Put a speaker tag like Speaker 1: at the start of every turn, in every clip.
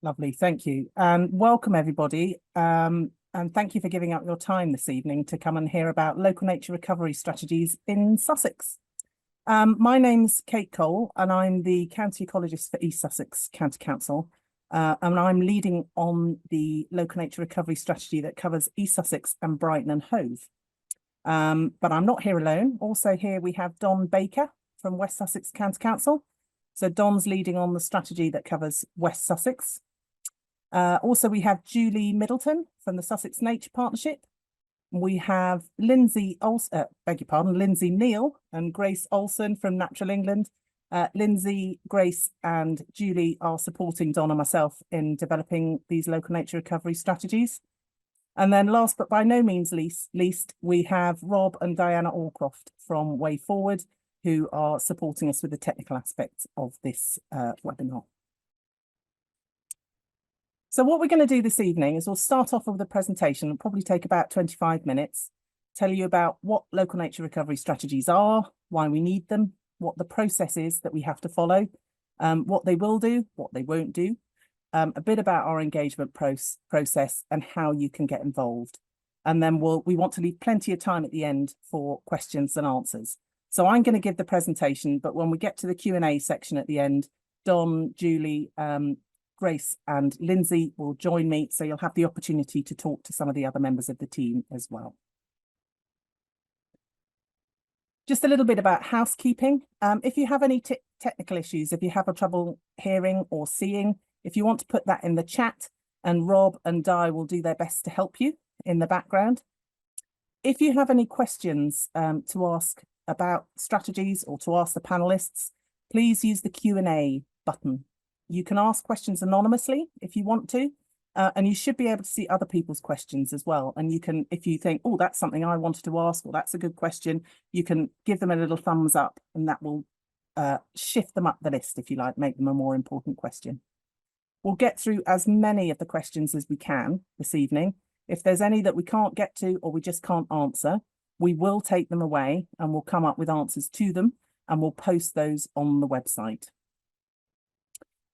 Speaker 1: Lovely, thank you. And welcome everybody. And thank you for giving up your time this evening to come and hear about local nature recovery strategies in Sussex. My name's Kate Cole and I'm the County Ecologist for East Sussex County Council. And I'm leading on the local nature recovery strategy that covers East Sussex and Brighton and Hove. But I'm not here alone. Also here we have Don Baker from West Sussex County Council. So Don's leading on the strategy that covers West Sussex. Also, we have Julie Middleton from the Sussex Nature Partnership. We have Lindsay Neal and Grace Olson from Natural England. Lindsay, Grace and Julie are supporting Don and myself in developing these local nature recovery strategies. And then last but by no means least, we have Rob and Diana Allcroft from Way Forward, who are supporting us with the technical aspects of this webinar. So what we're going to do this evening is we'll start off with a presentation. It'll probably take about 25 minutes, tell you about what local nature recovery strategies are, why we need them, what the process is that we have to follow, what they will do, what they won't do, a bit about our engagement process and how you can get involved. And then we want to leave plenty of time at the end for questions and answers. So I'm going to give the presentation, but when we get to the Q&A section at the end, Don, Julie, Grace and Lindsay will join me, so you'll have the opportunity to talk to some of the other members of the team as well. Just a little bit about housekeeping. If you have any technical issues, if you have a trouble hearing or seeing, if you want to put that in the chat, and Rob and Di will do their best to help you in the background. If you have any questions to ask about strategies or to ask the panelists, please use the Q&A button. You can ask questions anonymously if you want to, and you should be able to see other people's questions as well. And you can, if you think, oh, that's something I wanted to ask, or that's a good question, you can give them a little thumbs up and that will shift them up the list, if you like, make them a more important question. We'll get through as many of the questions as we can this evening. If there's any that we can't get to or we just can't answer, we will take them away and we'll come up with answers to them and we'll post those on the website.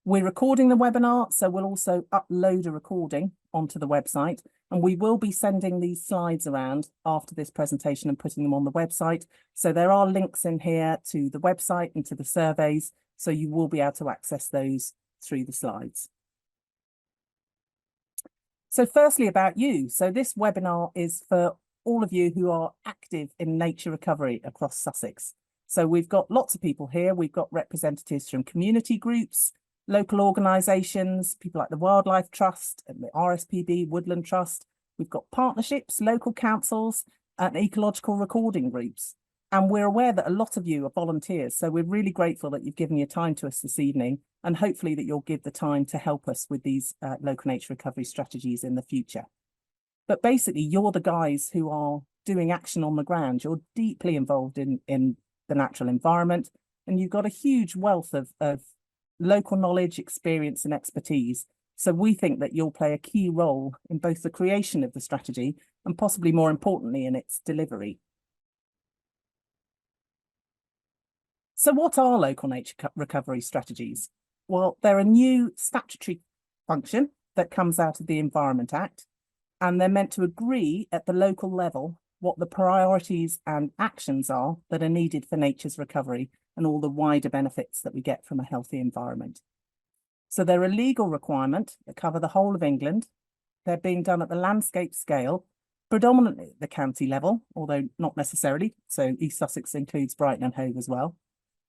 Speaker 1: We're recording the webinar, so we'll also upload a recording onto the website, and we will be sending these slides around after this presentation and putting them on the website. So there are links in here to the website and to the surveys, so you will be able to access those through the slides. So firstly, about you. So this webinar is for all of you who are active in nature recovery across Sussex. So we've got lots of people here. We've got representatives from community groups, local organisations, people like the Wildlife Trust and the RSPB, Woodland Trust. We've got partnerships, local councils and ecological recording groups. And we're aware that a lot of you are volunteers. So we're really grateful that you've given your time to us this evening, and hopefully that you'll give the time to help us with these local nature recovery strategies in the future. But basically, you're the guys who are doing action on the ground. You're deeply involved in the natural environment, and you've got a huge wealth of local knowledge, experience and expertise. So we think that you'll play a key role in both the creation of the strategy and possibly more importantly in its delivery. So what are local nature recovery strategies? Well, they're a new statutory function that comes out of the Environment Act, and they're meant to agree at the local level what the priorities and actions are that are needed for nature's recovery and all the wider benefits that we get from a healthy environment. So they're a legal requirement that cover the whole of England. They're being done at the landscape scale, predominantly at the county level, although not necessarily. So East Sussex includes Brighton and Hove as well.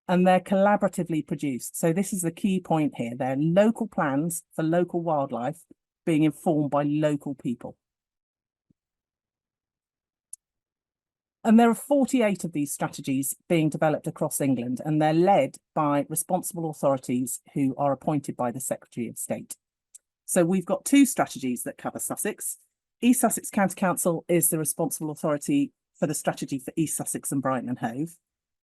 Speaker 1: And they're collaboratively produced. So this is the key point here. They're local plans for local wildlife being informed by local people. And there are 48 of these strategies being developed across England, and they're led by responsible authorities who are appointed by the Secretary of State. So we've got two strategies that cover Sussex. East Sussex County Council is the responsible authority for the strategy for East Sussex and Brighton and Hove,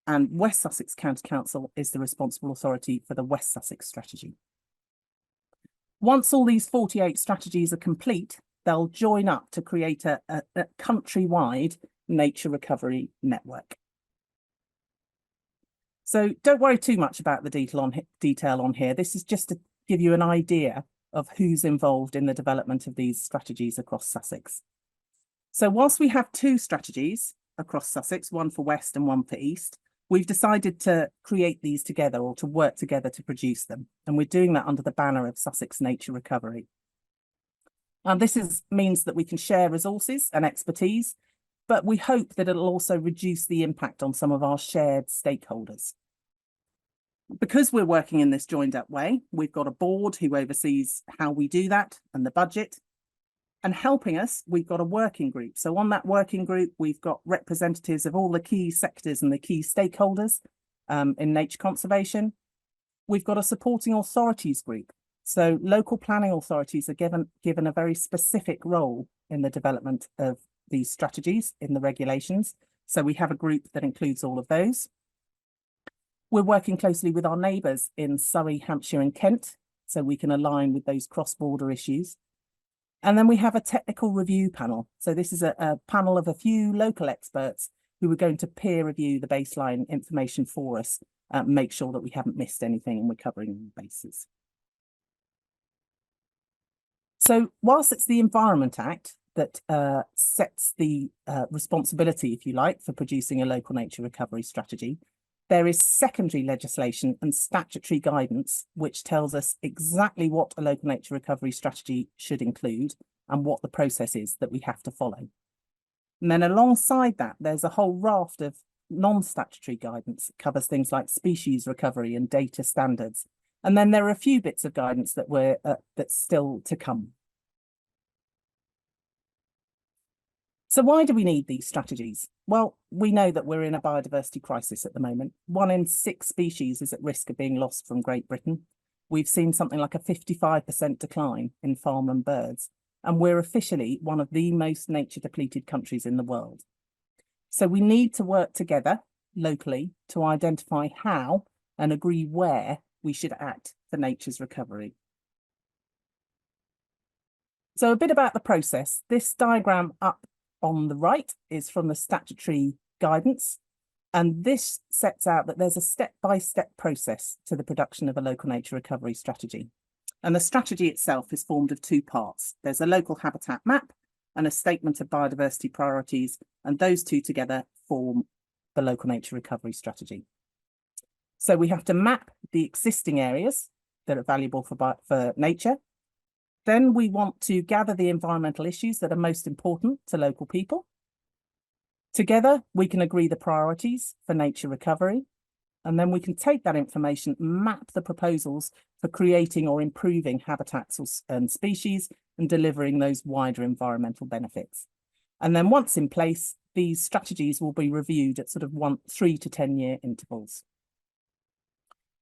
Speaker 1: and West Sussex County Council is the responsible authority for the West Sussex strategy. Once all these 48 strategies are complete, they'll join up to create a countrywide nature recovery network. So don't worry too much about the detail on here. This is just to give you an idea of who's involved in the development of these strategies across Sussex. So whilst we have two strategies across Sussex, one for West and one for East, we've decided to create these together or to work together to produce them. And we're doing that under the banner of Sussex Nature Recovery. And this means that we can share resources and expertise, but we hope that it'll also reduce the impact on some of our shared stakeholders. Because we're working in this joined up way, we've got a board who oversees how we do that and the budget. And helping us, we've got a working group. So on that working group, we've got representatives of all the key sectors and the key stakeholders in nature conservation. We've got a supporting authorities group. So local planning authorities are given a very specific role in the development of these strategies in the regulations. So we have a group that includes all of those. We're working closely with our neighbours in Surrey, Hampshire and Kent, so we can align with those cross-border issues. And then we have a technical review panel. So this is a panel of a few local experts who are going to peer review the baseline information for us, make sure that we haven't missed anything and we're covering bases. So whilst it's the Environment Act that sets the responsibility, if you like, for producing a local nature recovery strategy, there is secondary legislation and statutory guidance which tells us exactly what a local nature recovery strategy should include and what the process is that we have to follow. And then alongside that, there's a whole raft of non-statutory guidance that covers things like species recovery and data standards. And then there are a few bits of guidance that that's still to come. So why do we need these strategies? Well, we know that we're in a biodiversity crisis at the moment. 1 in 6 species is at risk of being lost from Great Britain. We've seen something like a 55% decline in farmland birds, and we're officially one of the most nature depleted countries in the world. So we need to work together locally to identify how and agree where we should act for nature's recovery. So a bit about the process. This diagram up on the right is from the statutory guidance, and this sets out that there's a step-by-step process to the production of a local nature recovery strategy. And the strategy itself is formed of 2 parts. There's a local habitat map and a statement of biodiversity priorities, and those 2 together form the local nature recovery strategy. So we have to map the existing areas that are valuable for nature. Then we want to gather the environmental issues that are most important to local people. Together, we can agree the priorities for nature recovery, and then we can take that information, map the proposals for creating or improving habitats and species and delivering those wider environmental benefits. And then once in place, these strategies will be reviewed at sort of 3 to 10 year intervals.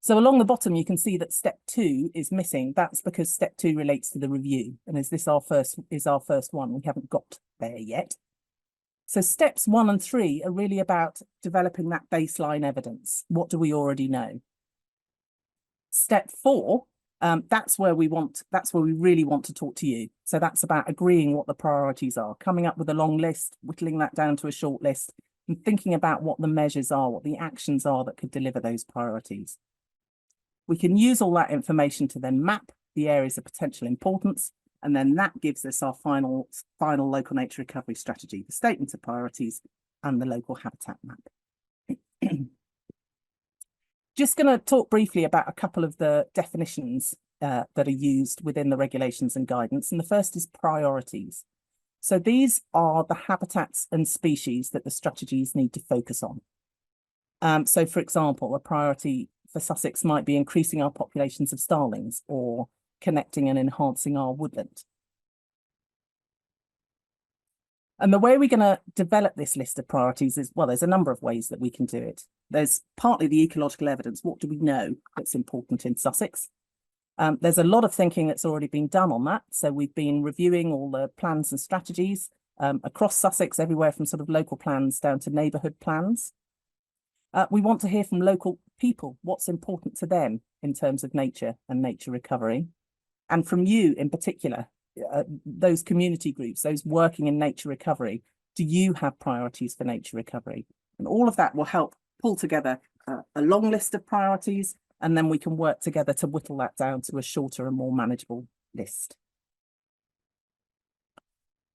Speaker 1: So along the bottom, you can see that step 2 is missing. That's because step 2 relates to the review. And is this our first one? We haven't got there yet. So steps 1 and 3 are really about developing that baseline evidence. What do we already know? Step 4, that's where we really want to talk to you. So that's about agreeing what the priorities are, coming up with a long list, whittling that down to a short list, and thinking about what the measures are, what the actions are that could deliver those priorities. We can use all that information to then map the areas of potential importance, and then that gives us our final local nature recovery strategy, the statement of priorities and the local habitat map. Just going to talk briefly about a couple of the definitions that are used within the regulations and guidance. And the first is priorities. So these are the habitats and species that the strategies need to focus on. So for example, a priority for Sussex might be increasing our populations of starlings or connecting and enhancing our woodland. And the way we're going to develop this list of priorities is, well, there's a number of ways that we can do it. There's partly the ecological evidence. What do we know that's important in Sussex? There's a lot of thinking that's already been done on that. So we've been reviewing all the plans and strategies across Sussex, everywhere from sort of local plans down to neighbourhood plans. We want to hear from local people, what's important to them in terms of nature and nature recovery. And from you in particular, those community groups, those working in nature recovery, do you have priorities for nature recovery? And all of that will help pull together a long list of priorities, and then we can work together to whittle that down to a shorter and more manageable list.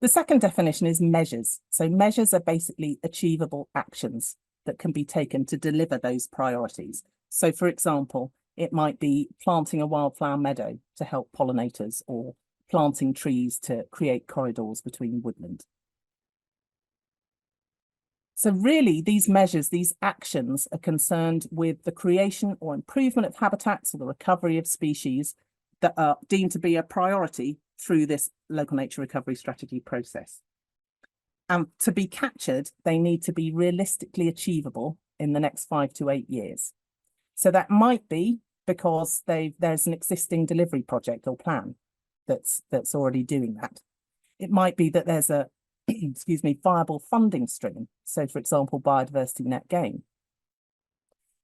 Speaker 1: The second definition is measures. So measures are basically achievable actions that can be taken to deliver those priorities. So for example, it might be planting a wildflower meadow to help pollinators, or planting trees to create corridors between woodland. So really, these measures, these actions are concerned with the creation or improvement of habitats or the recovery of species that are deemed to be a priority through this local nature recovery strategy process. And to be captured, they need to be realistically achievable in the next 5 to 8 years. So that might be because there's an existing delivery project or plan that's already doing that. It might be that there's a excuse me, viable funding stream. So for example, biodiversity net gain.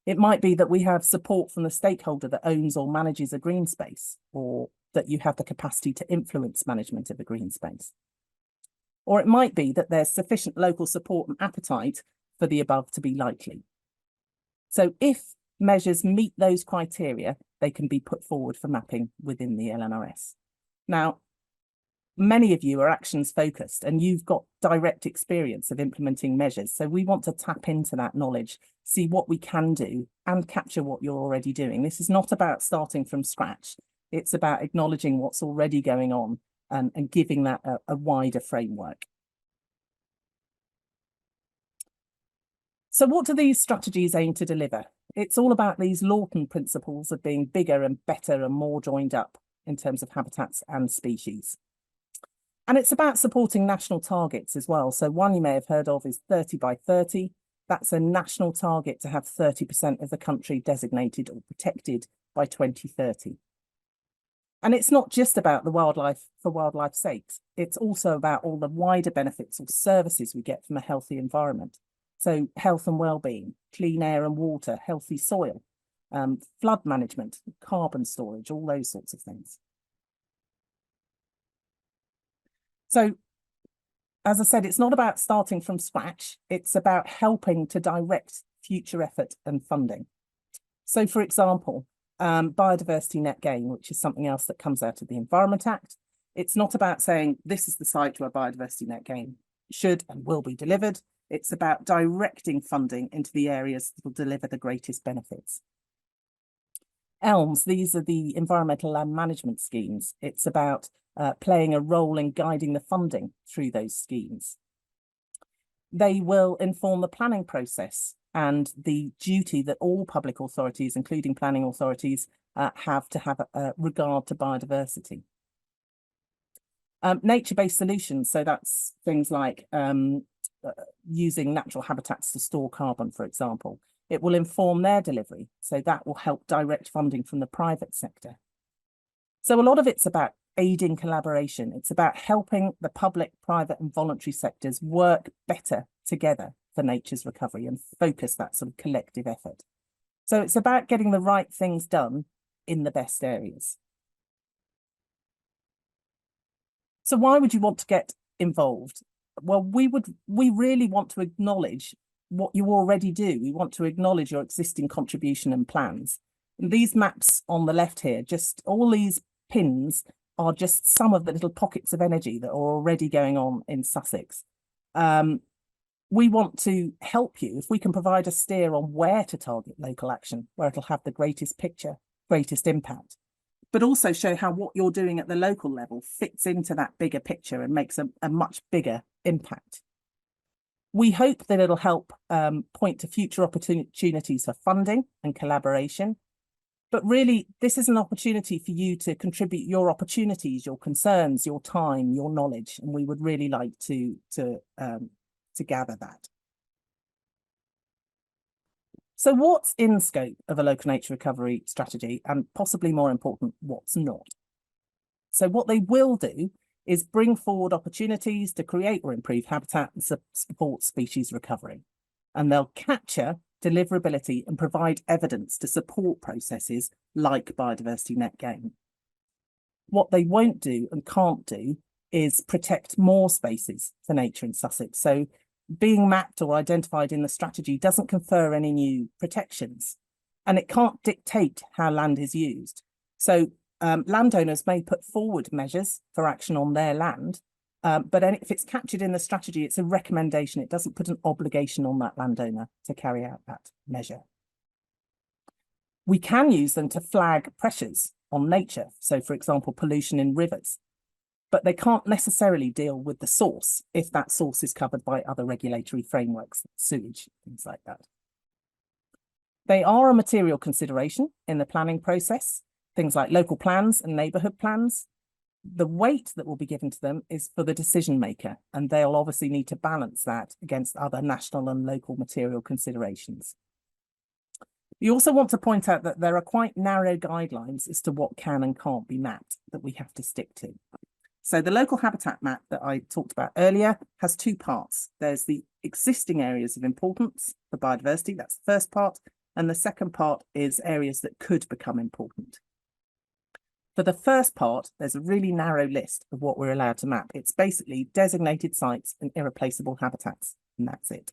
Speaker 1: It might be that we have support from the stakeholder that owns or manages a green space, or that you have the capacity to influence management of a green space. Or it might be that there's sufficient local support and appetite for the above to be likely. So if measures meet those criteria, they can be put forward for mapping within the LNRS. Now, many of you are actions focused and you've got direct experience of implementing measures. So we want to tap into that knowledge, see what we can do and capture what you're already doing. This is not about starting from scratch. It's about acknowledging what's already going on and giving that a wider framework. So what do these strategies aim to deliver? It's all about these Lawton principles of being bigger and better and more joined up in terms of habitats and species. And it's about supporting national targets as well. So one you may have heard of is 30 by 30. That's a national target to have 30% of the country designated or protected by 2030. And it's not just about the wildlife for wildlife's sake. It's also about all the wider benefits or services we get from a healthy environment. So health and well-being, clean air and water, healthy soil, flood management, carbon storage, all those sorts of things. So, as I said, it's not about starting from scratch. It's about helping to direct future effort and funding. So, for example, biodiversity net gain, which is something else that comes out of the Environment Act. It's not about saying this is the site where biodiversity net gain should and will be delivered. It's about directing funding into the areas that will deliver the greatest benefits. ELMS, these are the environmental land management schemes. It's about playing a role in guiding the funding through those schemes. They will inform the planning process and the duty that all public authorities, including planning authorities, have to have regard to biodiversity. Nature-based solutions, so that's things like using natural habitats to store carbon, for example. It will inform their delivery, so that will help direct funding from the private sector. So a lot of it's about aiding collaboration. It's about helping the public, private and voluntary sectors work better together for nature's recovery and focus that sort of collective effort. So it's about getting the right things done in the best areas. So why would you want to get involved? Well, we really want to acknowledge what you already do. We want to acknowledge your existing contribution and plans. And these maps on the left here, just all these pins are just some of the little pockets of energy that are already going on in Sussex. We want to help you if we can provide a steer on where to target local action, where it'll have the greatest picture, greatest impact, but also show how what you're doing at the local level fits into that bigger picture and makes a much bigger impact. We hope that it'll help point to future opportunities for funding and collaboration. But really, this is an opportunity for you to contribute your opportunities, your concerns, your time, your knowledge, and we would really like to gather that. So what's in scope of a local nature recovery strategy, and possibly more important, what's not? So what they will do is bring forward opportunities to create or improve habitat and support species recovery. And they'll capture deliverability and provide evidence to support processes like biodiversity net gain. What they won't do and can't do is protect more spaces for nature in Sussex. So being mapped or identified in the strategy doesn't confer any new protections, and it can't dictate how land is used. So landowners may put forward measures for action on their land, but if it's captured in the strategy, it's a recommendation. It doesn't put an obligation on that landowner to carry out that measure. We can use them to flag pressures on nature. So, for example, pollution in rivers, but they can't necessarily deal with the source if that source is covered by other regulatory frameworks, sewage, things like that. They are a material consideration in the planning process, things like local plans and neighbourhood plans. The weight that will be given to them is for the decision maker, and they'll obviously need to balance that against other national and local material considerations. You also want to point out that there are quite narrow guidelines as to what can and can't be mapped that we have to stick to. So the local habitat map that I talked about earlier has two parts. There's the existing areas of importance for biodiversity, that's the first part, and the second part is areas that could become important. For the first part, there's a really narrow list of what we're allowed to map. It's basically designated sites and irreplaceable habitats, and that's it.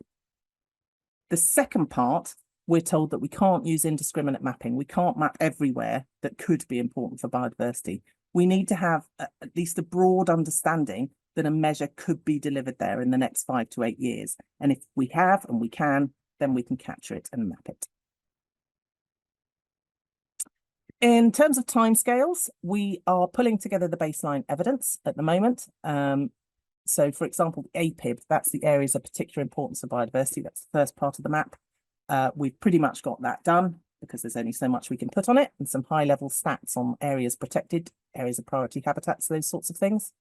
Speaker 1: The second part, we're told that we can't use indiscriminate mapping. We can't map everywhere that could be important for biodiversity. We need to have at least a broad understanding that a measure could be delivered there in the next 5 to 8 years. And if we have and we can, then we can capture it and map it. In terms of timescales, we are pulling together the baseline evidence at the moment. So, for example, the APIB, that's the areas of particular importance for biodiversity. That's the first part of the map. We've pretty much got that done because there's only so much we can put on it, and some high-level stats on areas protected, areas of priority habitats, those sorts of things.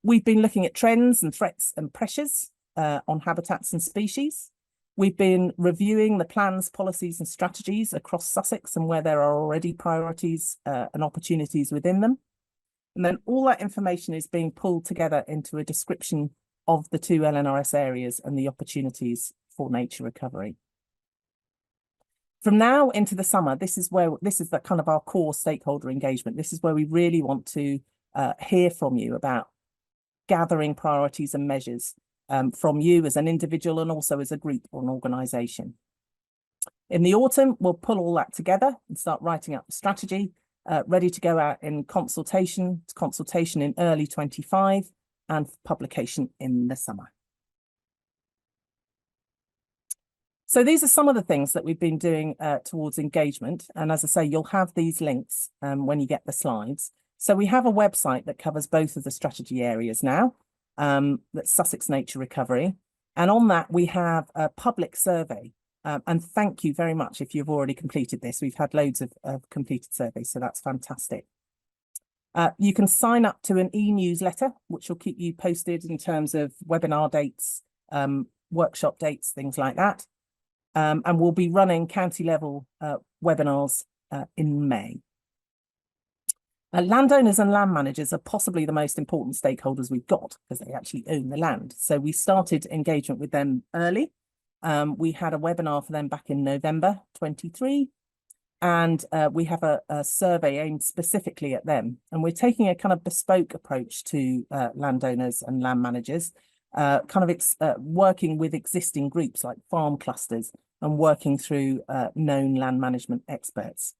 Speaker 1: We've been looking at trends and threats and pressures on habitats and species. We've been reviewing the plans, policies and strategies across Sussex and where there are already priorities and opportunities within them. And then all that information is being pulled together into a description of the 2 LNRS areas and the opportunities for nature recovery. From now into the summer, this is the kind of our core stakeholder engagement. This is where we really want to hear from you about gathering priorities and measures from you as an individual and also as a group or an organisation. In the autumn, we'll pull all that together and start writing up the strategy, ready to go out in consultation in early 25 and publication in the summer. So these are some of the things that we've been doing towards engagement. And as I say, you'll have these links when you get the slides. So we have a website that covers both of the strategy areas now, that's Sussex Nature Recovery. And on that, we have a public survey. And thank you very much if you've already completed this. We've had loads of completed surveys, so that's fantastic. You can sign up to an e-newsletter, which will keep you posted in terms of webinar dates, workshop dates, things like that. And we'll be running county level webinars in May. Landowners and land managers are possibly the most important stakeholders we've got because they actually own the land. So we started engagement with them early. We had a webinar for them back in November 23, and we have a survey aimed specifically at them. And we're taking a kind of bespoke approach to landowners and land managers, working with existing groups like farm clusters and working through known land management experts.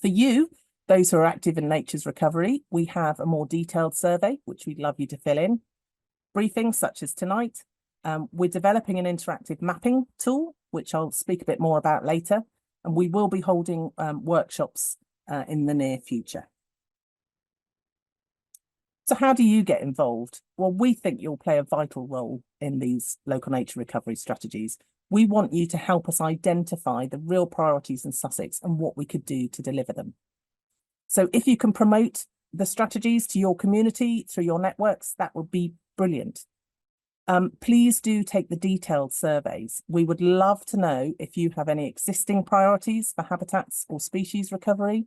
Speaker 1: For you, those who are active in nature's recovery, we have a more detailed survey, which we'd love you to fill in. Briefings such as tonight. We're developing an interactive mapping tool, which I'll speak a bit more about later. And we will be holding workshops in the near future. So how do you get involved? Well, we think you'll play a vital role in these local nature recovery strategies. We want you to help us identify the real priorities in Sussex and what we could do to deliver them. So if you can promote the strategies to your community through your networks, that would be brilliant. Please do take the detailed surveys. We would love to know if you have any existing priorities for habitats or species recovery,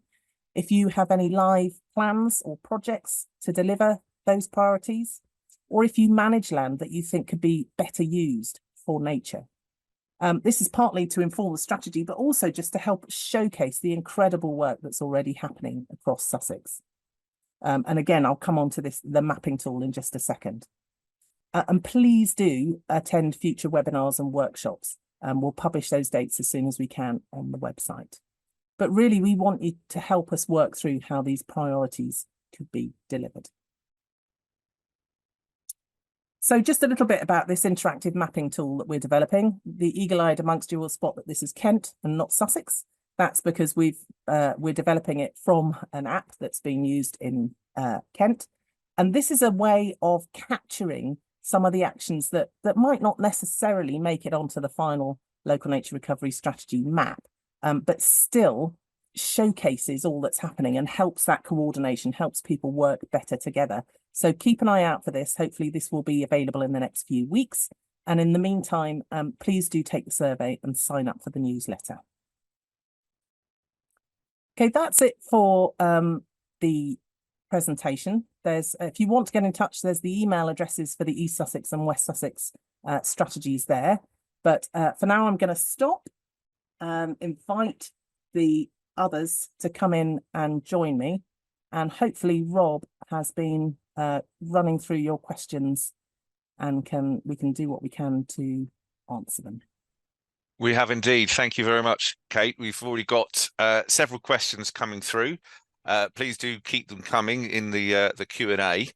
Speaker 1: if you have any live plans or projects to deliver those priorities, or if you manage land that you think could be better used for nature. This is partly to inform the strategy, but also just to help showcase the incredible work that's already happening across Sussex. And again, I'll come on to the mapping tool in just a second. And please do attend future webinars and workshops. We'll publish those dates as soon as we can on the website. but really we want you to help us work through how these priorities could be delivered. So just a little bit about this interactive mapping tool that we're developing. The eagle-eyed amongst you will spot that this is Kent and not Sussex. That's because we're developing it from an app that's being used in Kent. And this is a way of capturing some of the actions that might not necessarily make it onto the final local nature recovery strategy map, but still showcases all that's happening and helps that coordination, helps people work better together. So keep an eye out for this. Hopefully this will be available in the next few weeks. And in the meantime, please do take the survey and sign up for the newsletter. Okay, that's it for the presentation. There's, if you want to get in touch, there's the email addresses for the East Sussex and West Sussex strategies there. But for now, I'm going to stop, invite the others to come in and join me. And hopefully Rob has been running through your questions and we can do what we can to answer them.
Speaker 2: We have indeed. Thank you very much, Kate. We've already got several questions coming through. Please do keep them coming in the Q&A.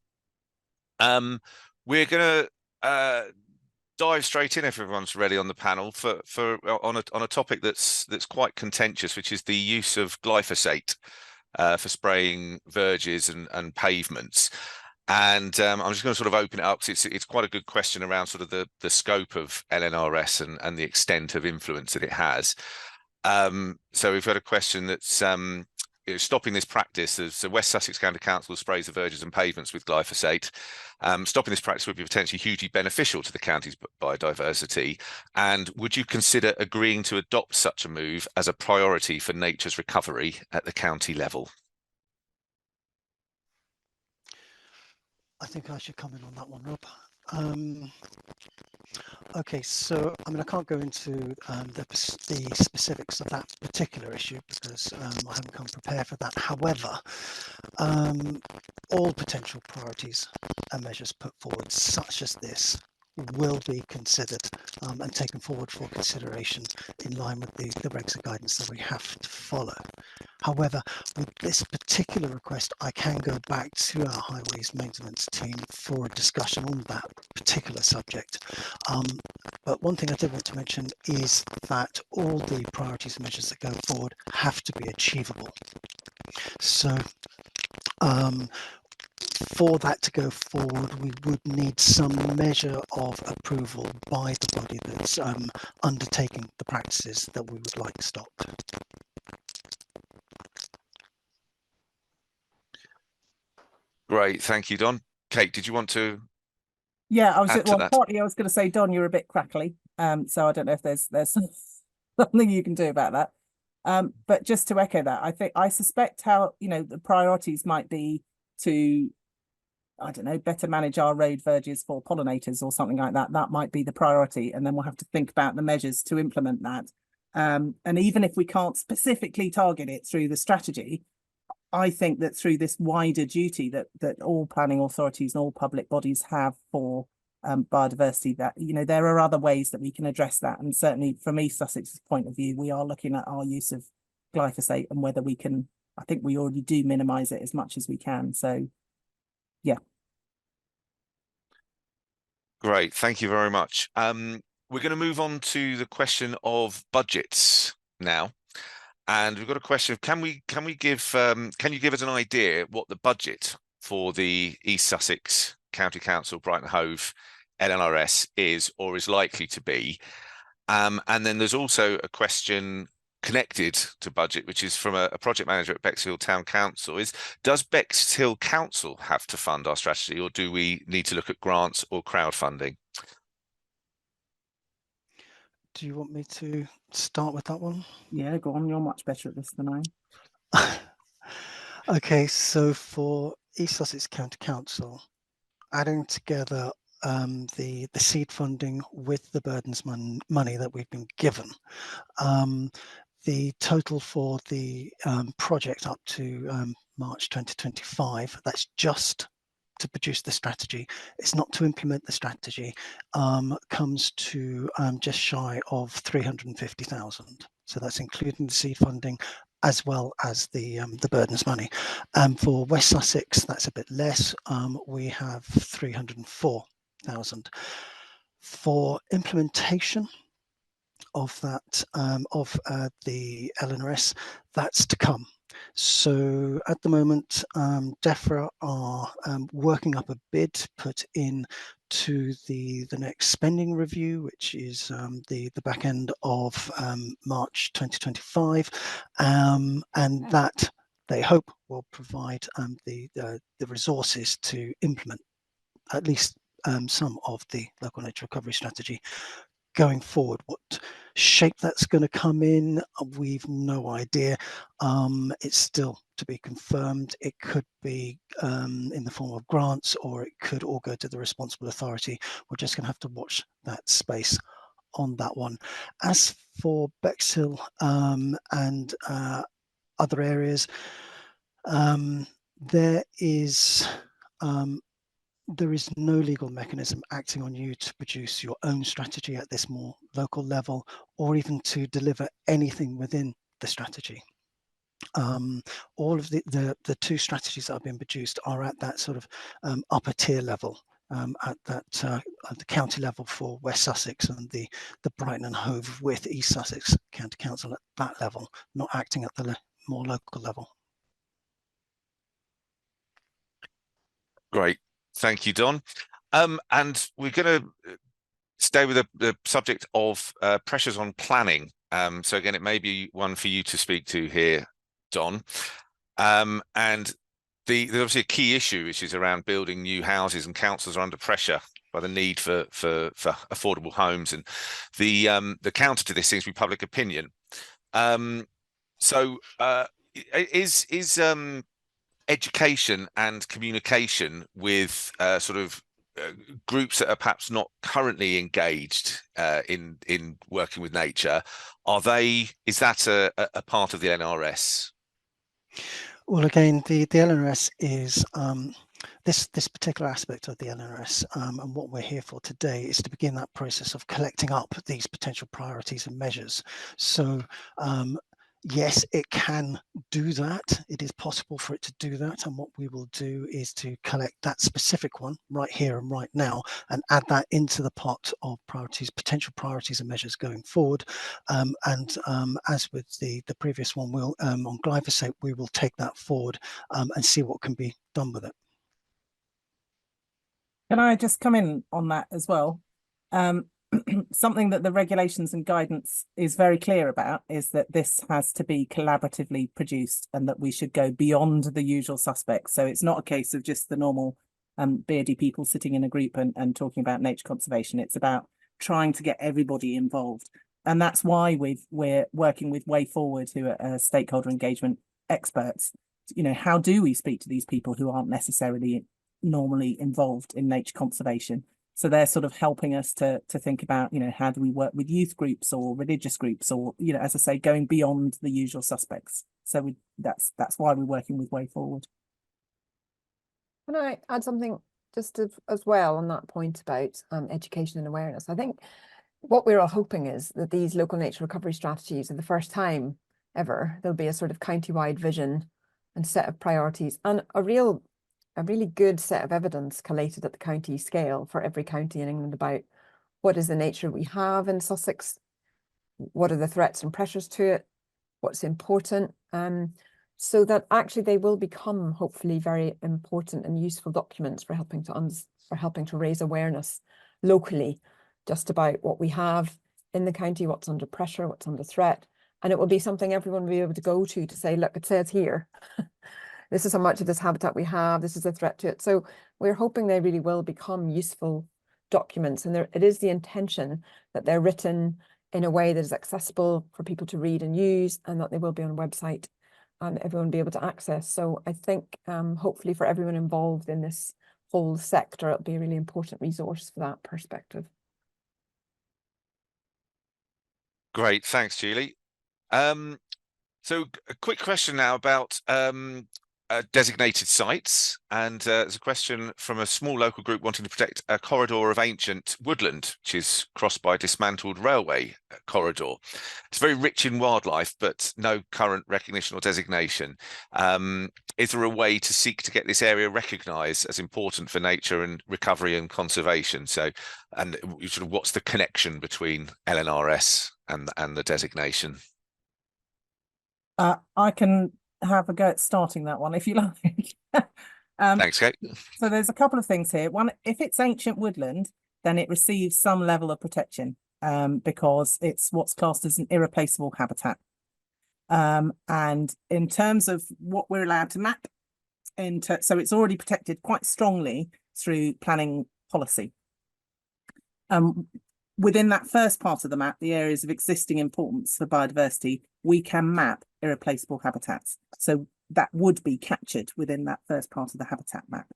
Speaker 2: We're going to dive straight in if everyone's ready on the panel on a topic that's quite contentious, which is the use of glyphosate for spraying verges and pavements. And I'm just going to sort of open it up because it's quite a good question around sort of the scope of LNRS and the extent of influence that it has. So we've got a question that's stopping this practice. The West Sussex County Council sprays the verges and pavements with glyphosate. Stopping this practice would be potentially hugely beneficial to the county's biodiversity. And would you consider agreeing to adopt such a move as a priority for nature's recovery at the county level?
Speaker 3: I think I should comment on that one, Rob. Okay, so I mean, I can't go into the specifics of that particular issue because I haven't come prepared for that. However, all potential priorities and measures put forward, such as this, will be considered and taken forward for consideration in line with the regs and guidance that we have to follow. However, with this particular request, I can go back to our highways maintenance team for a discussion on that particular subject. But one thing I did want to mention is that all the priorities and measures that go forward have to be achievable. So for that to go forward, we would need some measure of approval by the body that's undertaking the practices that we would like stopped.
Speaker 2: Great, thank you, Don. Kate, did you want to?
Speaker 1: Yeah, partly I was going to say, Don, you're a bit crackly, so I don't know if there's something you can do about that. But just to echo that, I suspect how the priorities might be to, I don't know, better manage our road verges for pollinators or something like that. That might be the priority, and then we'll have to think about the measures to implement that. And even if we can't specifically target it through the strategy, I think that through this wider duty that all planning authorities and all public bodies have for biodiversity, that there are other ways that we can address that. And certainly from East Sussex's point of view, we are looking at our use of glyphosate and whether we can. I think we already do minimise it as much as we can. So, yeah.
Speaker 2: Great, thank you very much. We're going to move on to the question of budgets now. And we've got a question of can you give us an idea what the budget for the East Sussex County Council Brighton Hove LNRS is or is likely to be? And then there's also a question connected to budget, which is from a project manager at Bexhill Town Council. Does Bexhill Council have to fund our strategy, or do we need to look at grants or crowdfunding?
Speaker 3: Do you want me to start with that one?
Speaker 1: Yeah, go on. You're much better at this than I.
Speaker 3: Okay, so for East Sussex County Council, adding together the seed funding with the burdens money that we've been given, the total for the project up to March 2025, that's just to produce the strategy, it's not to implement the strategy, comes to just shy of 350,000. So that's including the seed funding as well as the burdens money. For West Sussex, that's a bit less. We have 304,000. For implementation of that the LNRS, that's to come. So at the moment, DEFRA are working up a bid put in to the next spending review, which is the back end of March 2025, and that they hope will provide the resources to implement at least some of the local nature recovery strategy going forward. What shape that's going to come in, we've no idea. It's still to be confirmed. It could be in the form of grants, or it could all go to the responsible authority. We're just going to have to watch that space on that one. As for Bexhill and other areas, there is no legal mechanism acting on you to produce your own strategy at this more local level, or even to deliver anything within the strategy. All of the two strategies that have been produced are at that sort of upper tier level, at the county level for West Sussex, and the Brighton and Hove with East Sussex County Council at that level, not acting at the more local level.
Speaker 2: Great. Thank you, Don. And we're going to stay with the subject of pressures on planning. So again, it may be one for you to speak to here, Don. And there's obviously a key issue, which is around building new houses, and councils are under pressure by the need for affordable homes. And the counter to this seems to be public opinion. So is education and communication with sort of groups that are perhaps not currently engaged in working with nature, is that a part of the LNRS?
Speaker 3: Well, again, the LNRS is this particular aspect of the LNRS, and what we're here for today is to begin that process of collecting up these potential priorities and measures. So yes, it can do that. It is possible for it to do that. And what we will do is to collect that specific one right here and right now, and add that into the pot of priorities, potential priorities and measures going forward. As with the previous one, we'll on glyphosate, we will take that forward and see what can be done with it.
Speaker 1: Can I just come in on that as well? Something that the regulations and guidance is very clear about is that this has to be collaboratively produced, and that we should go beyond the usual suspects. So it's not a case of just the normal beardy people sitting in a group and talking about nature conservation. It's about trying to get everybody involved. And that's why we're working with Way Forward, who are stakeholder engagement experts. You know, how do we speak to these people who aren't necessarily normally involved in nature conservation? So they're sort of helping us to think about, you know, how do we work with youth groups or religious groups, or, you know, as I say, going beyond the usual suspects. So that's why we're working with Way Forward.
Speaker 4: Can I add something just as well on that point about education and awareness? I think what we're all hoping is that these local nature recovery strategies are the first time ever there'll be a sort of county-wide vision and set of priorities, and a really good set of evidence collated at the county scale for every county in England about what is the nature we have in Sussex, what are the threats and pressures to it, what's important, so that actually they will become hopefully very important and useful documents for helping to raise awareness locally just about what we have in the county, what's under pressure, what's under threat, and it will be something everyone will be able to go to say, look, it says here. This is how much of this habitat we have. This is a threat to it. So we're hoping they really will become useful documents. And it is the intention that they're written in a way that is accessible for people to read and use, and that they will be on a website and everyone will be able to access. So I think hopefully for everyone involved in this whole sector, it'll be a really important resource for that perspective.
Speaker 2: Great, thanks, Julie. So a quick question now about designated sites, and there's a question from a small local group wanting to protect a corridor of ancient woodland, which is crossed by a dismantled railway corridor. It's very rich in wildlife, but no current recognition or designation. Is there a way to seek to get this area recognised as important for nature and recovery and conservation? So, and sort of what's the connection between LNRS and the designation?
Speaker 1: I can have a go at starting that one if you like.
Speaker 2: Thanks, Kate.
Speaker 1: So there's a couple of things here. One, if it's ancient woodland, then it receives some level of protection because it's what's classed as an irreplaceable habitat. And in terms of what we're allowed to map, so it's already protected quite strongly through planning policy. Within that first part of the map, the areas of existing importance for biodiversity, we can map irreplaceable habitats. So that would be captured within that first part of the habitat map.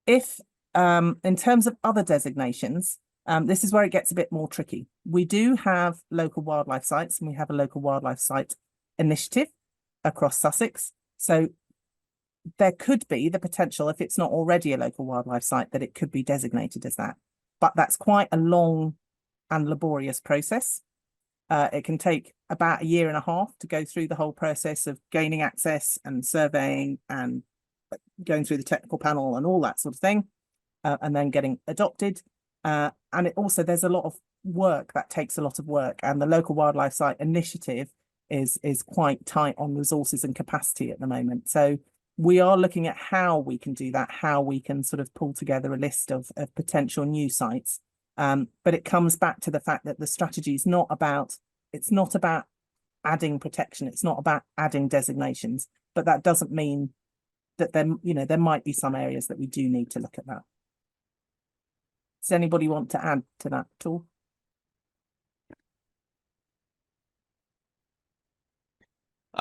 Speaker 1: If, in terms of other designations, this is where it gets a bit more tricky. We do have local wildlife sites, and we have a local wildlife site initiative across Sussex. So there could be the potential, if it's not already a local wildlife site, that it could be designated as that. But that's quite a long and laborious process. It can take about 1.5 years to go through the whole process of gaining access and surveying and going through the technical panel and all that sort of thing, and then getting adopted. And it also, there's a lot of work that takes a lot of work, and the local wildlife site initiative is quite tight on resources and capacity at the moment. So we are looking at how we can do that, how we can sort of pull together a list of potential new sites. But it comes back to the fact that the strategy is not about, it's not about adding protection. It's not about adding designations, but that doesn't mean that there might be some areas that we do need to look at that. Does anybody want to add to that at all?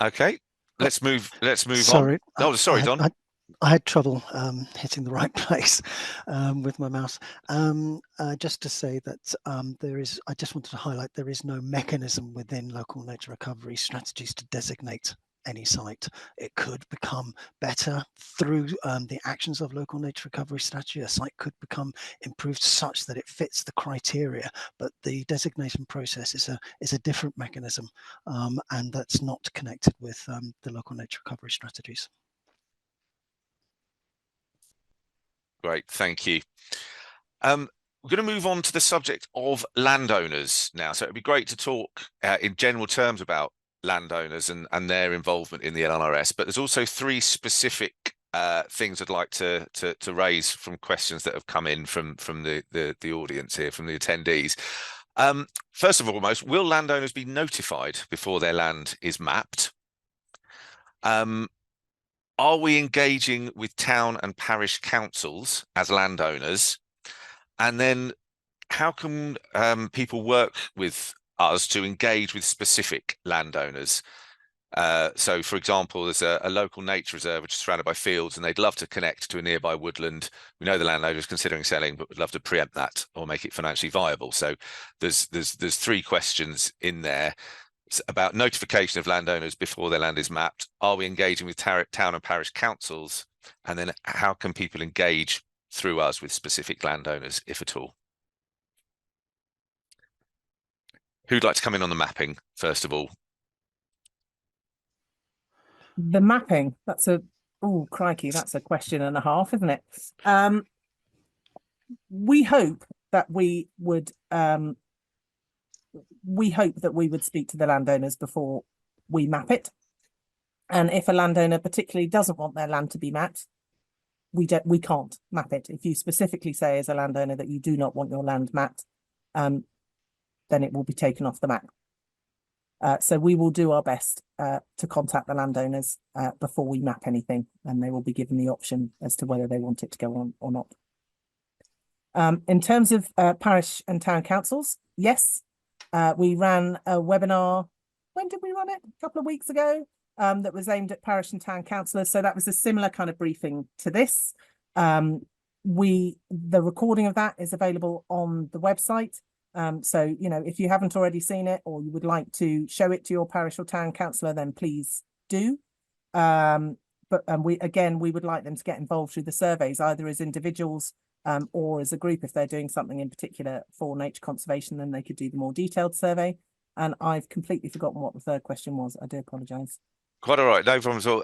Speaker 2: Okay, let's move
Speaker 3: Sorry.
Speaker 2: on. Oh, sorry, Don.
Speaker 3: I had trouble hitting the right place with my mouse. Just to say that I just wanted to highlight there is no mechanism within local nature recovery strategies to designate any site. It could become better through the actions of local nature recovery strategy. A site could become improved such that it fits the criteria, but the designation process is a different mechanism, and that's not connected with the local nature recovery strategies.
Speaker 2: Great, thank you. We're going to move on to the subject of landowners now. So it'd be great to talk in general terms about landowners and their involvement in the LNRS, but there's also 3 specific things I'd like to raise from questions that have come in from the audience here, from the attendees. First of all, will landowners be notified before their land is mapped? Are we engaging with town and parish councils as landowners? And then how can people work with us to engage with specific landowners? So, for example, there's a local nature reserve which is surrounded by fields, and they'd love to connect to a nearby woodland. We know the landowner is considering selling, but would love to preempt that or make it financially viable. So there's 3 questions in there. It's about notification of landowners before their land is mapped. Are we engaging with town and parish councils? And then how can people engage through us with specific landowners, if at all? Who'd like to come in on the mapping, first of all?
Speaker 1: The mapping, that's oh crikey, that's a question and a half, isn't it? We hope that we would speak to the landowners before we map it. And if a landowner particularly doesn't want their land to be mapped, we can't map it. If you specifically say as a landowner that you do not want your land mapped, then it will be taken off the map. So we will do our best to contact the landowners before we map anything, and they will be given the option as to whether they want it to go on or not. In terms of parish and town councils, yes, we ran a webinar. When did we run it? A couple of weeks ago, that was aimed at parish and town councillors. So that was a similar kind of briefing to this. The recording of that is available on the website. So, if you haven't already seen it, or you would like to show it to your parish or town councillor, then please do. But but we would like them to get involved through the surveys, either as individuals or as a group. If they're doing something in particular for nature conservation, then they could do the more detailed survey. And I've completely forgotten what the third question was. I do apologise.
Speaker 2: Quite all right, no problem at all.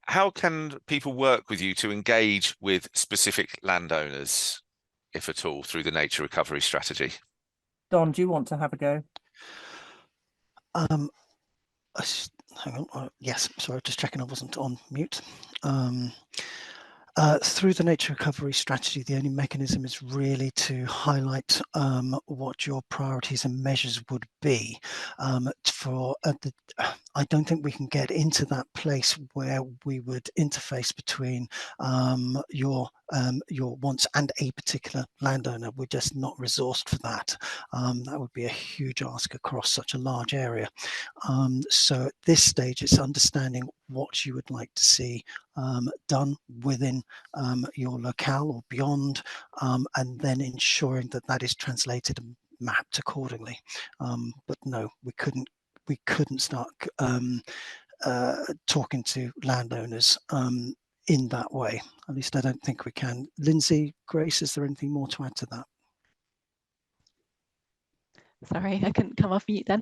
Speaker 2: How can people work with you to engage with specific landowners, if at all, through the nature recovery strategy?
Speaker 1: Don, do you want to have a go?
Speaker 3: Hang on. Yes, sorry, just checking I wasn't on mute. Through the nature recovery strategy, the only mechanism is really to highlight what your priorities and measures would be. I don't think we can get into that place where we would interface between your wants and a particular landowner. We're just not resourced for that. That would be a huge ask across such a large area. So at this stage, it's understanding what you would like to see done within your locale or beyond, and then ensuring that that is translated and mapped accordingly. But no, we couldn't start talking to landowners in that way. At least I don't think we can. Lindsay, Grace, is there anything more to add to that?
Speaker 5: Sorry, I couldn't come off mute then.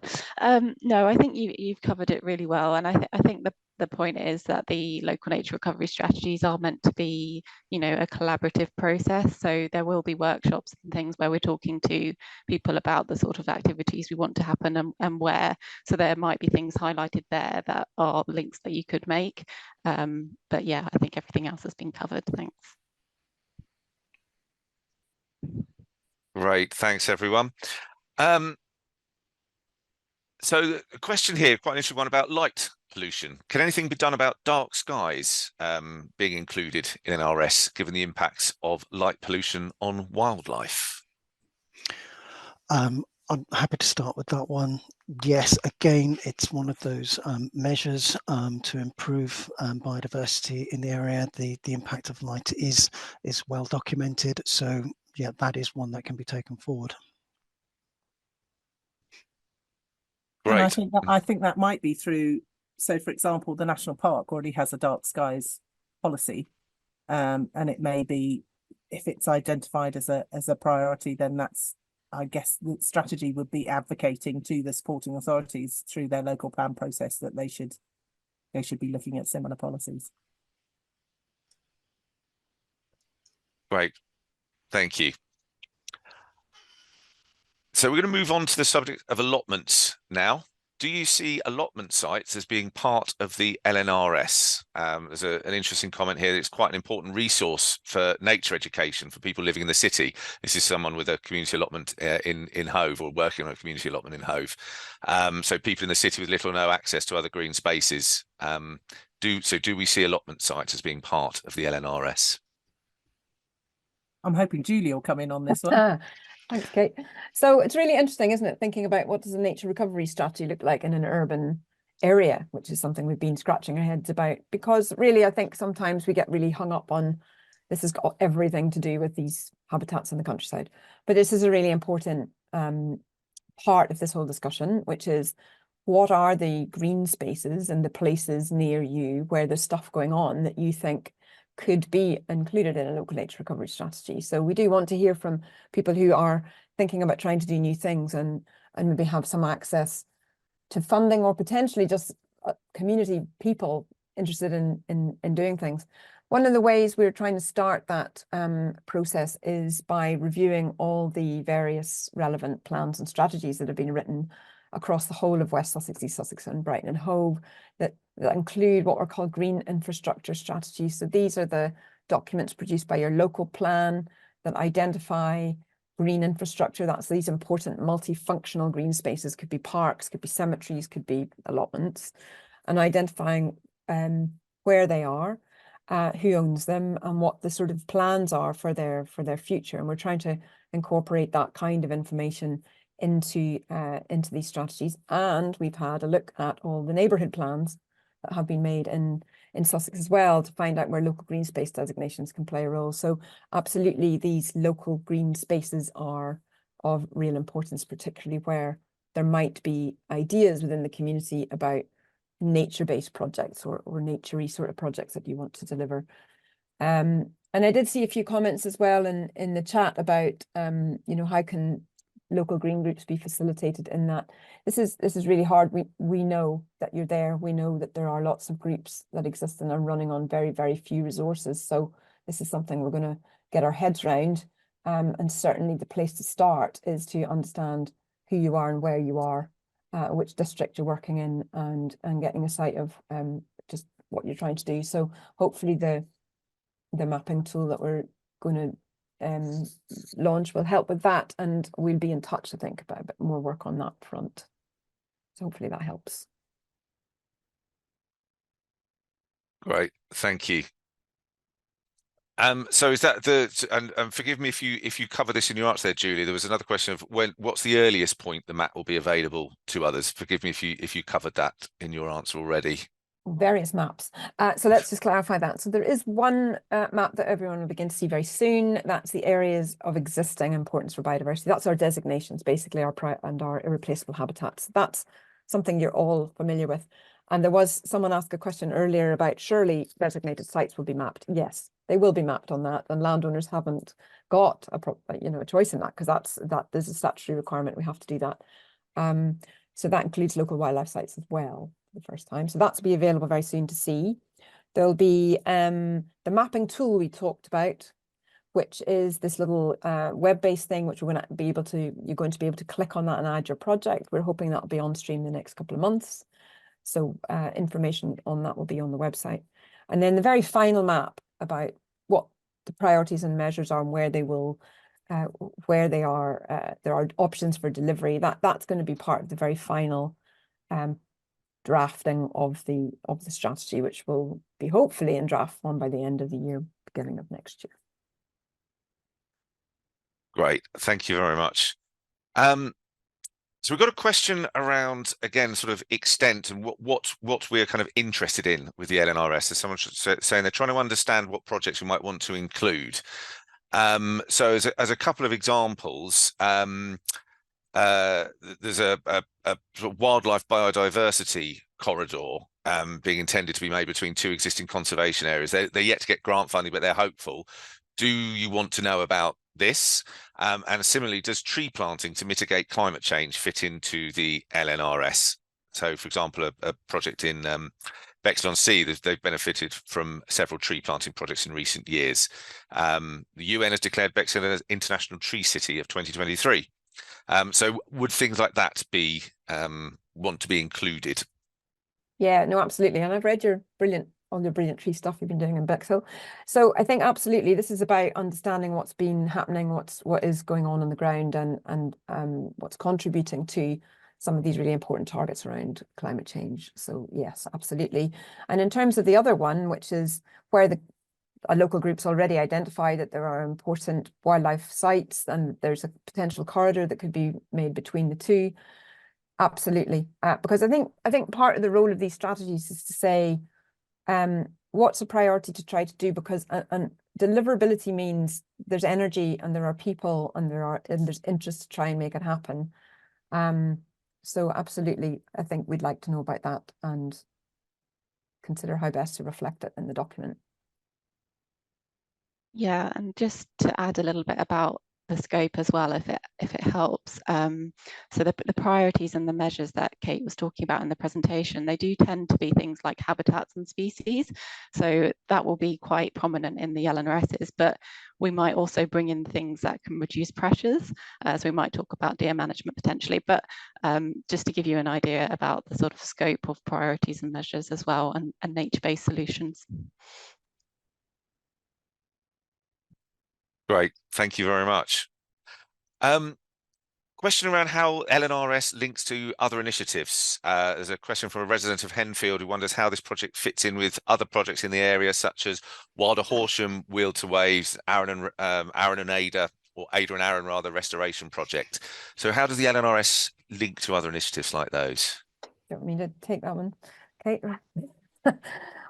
Speaker 5: No, I think you've covered it really well, and I think the point is that the local nature recovery strategies are meant to be, you know, a collaborative process. So there will be workshops and things where we're talking to people about the sort of activities we want to happen and where. So there might be things highlighted there that are links that you could make. But yeah, I think everything else has been covered. Thanks.
Speaker 2: Great, thanks everyone. So a question here, quite an interesting one about light pollution. Can anything be done about dark skies being included in LNRS, given the impacts of light pollution on wildlife?
Speaker 3: I'm happy to start with that one. Yes, again, it's one of those measures to improve biodiversity in the area. The impact of light is well documented. So yeah, that is one that can be taken forward.
Speaker 2: Great.
Speaker 1: And I think that might be through. So, for example, the national park already has a dark skies policy, and it may be, if it's identified as a priority, then that's, I guess, the strategy would be advocating to the supporting authorities through their local plan process that they should be looking at similar policies.
Speaker 2: Great, thank you. So we're going to move on to the subject of allotments now. Do you see allotment sites as being part of the LNRS? There's an interesting comment here. It's quite an important resource for nature education for people living in the city. This is someone with a community allotment in Hove, or working on a community allotment in Hove. So people in the city with little or no access to other green spaces. Do we see allotment sites as being part of the LNRS?
Speaker 1: I'm hoping Julie will come in on this one.
Speaker 4: Thanks, Kate. So it's really interesting, isn't it? Thinking about what does a nature recovery strategy look like in an urban area, which is something we've been scratching our heads about, because really, I think sometimes we get really hung up on this has got everything to do with these habitats in the countryside. But this is a really important part of this whole discussion, which is what are the green spaces and the places near you where there's stuff going on that you think could be included in a local nature recovery strategy. So we do want to hear from people who are thinking about trying to do new things and maybe have some access to funding, or potentially just community people interested in doing things. One of the ways we're trying to start that process is by reviewing all the various relevant plans and strategies that have been written across the whole of West Sussex, East Sussex and Brighton and Hove that include what are called green infrastructure strategies. So these are the documents produced by your local plan that identify green infrastructure. That's these important multifunctional green spaces, could be parks, could be cemeteries, could be allotments, and identifying where they are, who owns them, and what the sort of plans are for their future. And we're trying to incorporate that kind of information into these strategies. And we've had a look at all the neighbourhood plans that have been made in Sussex as well, to find out where local green space designations can play a role. So absolutely, these local green spaces are of real importance, particularly where there might be ideas within the community about nature-based projects or nature-y sort of projects that you want to deliver. And I did see a few comments as well in the chat about, you know, how can local green groups be facilitated in that. This is really hard. We know that you're there. We know that there are lots of groups that exist and are running on very, very few resources. So this is something we're going to get our heads around. And certainly the place to start is to understand who you are and where you are, which district you're working in, and getting a sight of just what you're trying to do. So hopefully the mapping tool that we're going to launch will help with that, and we'll be in touch, I think, about a bit more work on that front. So hopefully that helps.
Speaker 2: Great, thank you. So is that and forgive me if you cover this in your answer there, Julie. There was another question of what's the earliest point the map will be available to others? Forgive me if you covered that in your answer already.
Speaker 4: Various maps. So let's just clarify that. So there is one map that everyone will begin to see very soon. That's the areas of existing importance for biodiversity. That's our designations, basically, our irreplaceable habitats. That's something you're all familiar with. And there was someone asked a question earlier about surely designated sites will be mapped. Yes, they will be mapped on that, and landowners haven't got a choice in that, because there's a statutory requirement. We have to do that. So that includes local wildlife sites as well. The first time, so that's be available very soon to see. There'll be the mapping tool we talked about, which is this little web-based thing which you're going to be able to click on that and add your project. We're hoping that'll be on stream the next couple of months, so information on that will be on the website. And then the very final map about what the priorities and measures are and where they will where they are, there are options for delivery. That's going to be part of the very final drafting of the strategy, which will be hopefully in draft form by the end of the year, beginning of next year.
Speaker 2: Great, thank you very much. So we've got a question around, again, sort of extent and what we're kind of interested in with the LNRS. As someone saying they're trying to understand what projects we might want to include. So as a couple of examples, there's a sort of wildlife biodiversity corridor being intended to be made between two existing conservation areas. They're yet to get grant funding, but they're hopeful. Do you want to know about this? And similarly, does tree planting to mitigate climate change fit into the LNRS? So, for example, a project in Bexley-on-Sea, they've benefited from several tree planting projects in recent years. The UN has declared Bexley an International Tree City of 2023. So would things like that be want to be included?
Speaker 4: Yeah, no, absolutely. And I've read all your brilliant tree stuff you've been doing in Bexhill. So I think absolutely this is about understanding what's been happening, what is going on the ground, and what's contributing to some of these really important targets around climate change. So yes, absolutely. And in terms of the other one, which is where a local group's already identified that there are important wildlife sites and there's a potential corridor that could be made between the two. Absolutely, because I think part of the role of these strategies is to say what's a priority to try to do, because and deliverability means there's energy and there are people and there's interest to try and make it happen. So absolutely, I think we'd like to know about that and consider how best to reflect it in the document.
Speaker 5: Yeah, and just to add a little bit about the scope as well, if it helps. So the priorities and the measures that Kate was talking about in the presentation, they do tend to be things like habitats and species. So that will be quite prominent in the LNRSs, but we might also bring in things that can reduce pressures. So we might talk about deer management potentially, but just to give you an idea about the sort of scope of priorities and measures as well, and nature-based solutions.
Speaker 2: Great, thank you very much. Question around how LNRS links to other initiatives. There's a question from a resident of Henfield who wonders how this project fits in with other projects in the area, such as Wilder Horsham, Wheel to Waves, Arran and Ada, or Ada and Arran rather, restoration project. So how does the LNRS link to other initiatives like those?
Speaker 4: Do you want me to take that one, Kate?